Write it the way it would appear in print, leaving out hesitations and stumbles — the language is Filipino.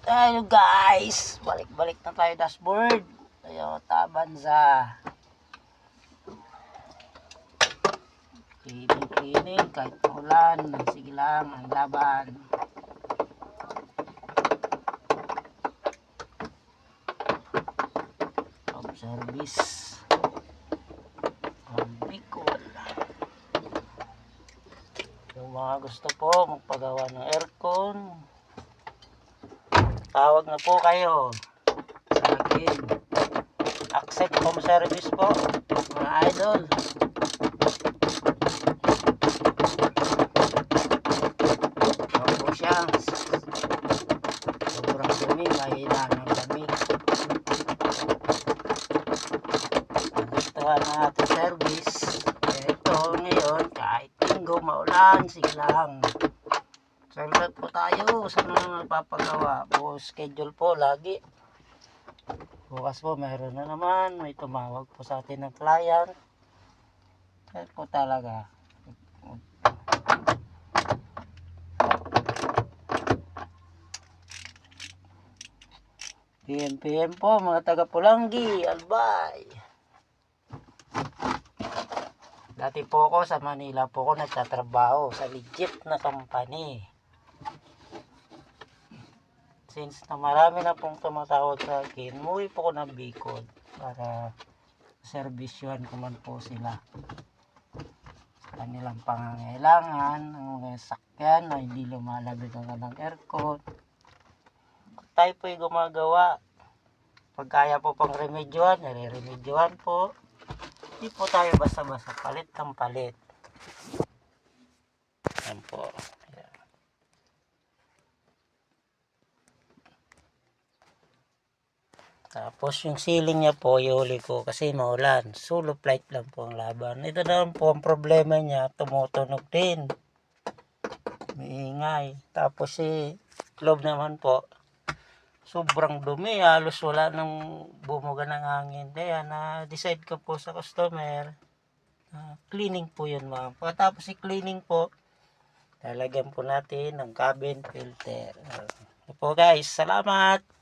Tayo guys, balik-balik na tayo dashboard. Toyota Avanza. Cleaning kahit ulan, sige lang ang laban. Home service. Bicol. Yung mga gusto po magpagawa ng aircon, tawag na po kayo sa akin. Accept home service po mga idol. Ako siya sobrang dumi, mahina ng lamig. Nagustuhan ng ating service. Ito ngayon kahit linggo maulan, sige lang. Salat po tayo sa mga magpapagawa. Bukas schedule po lagi. Bukas po meron na naman. May tumawag po sa atin ng client. Kaya po talaga. PM po mga taga Pulanggi, Albay. Dati po ako sa Manila po ako nagtatrabaho sa legit na company. Since na marami na pong tumatawag sa akin, umuwi po ko ng Bicol para servisyohan ko man po sila sa kanilang pangangailangan ng mga sakyan na hindi lumalabig ang ng aircon. Tayo po ay gumagawa. Pag kaya po pang remedyohan, nare-remedyohan po. Hindi po tayo basta-basta palit ng palit. Yan po. Ayan. Tapos yung ceiling niya po, ihuli ko kasi maulan. Solo flight lang po ang laban. Ito naman po ang problema niya, tumutunog din. Maingay. Tapos loob naman po, sobrang dumi. Halos wala nang bumuga ng hangin. Kaya na-decide ko po sa customer, cleaning po yun ma'am. Pagkatapos cleaning po, talagyan po natin ng cabin filter. Po guys, salamat!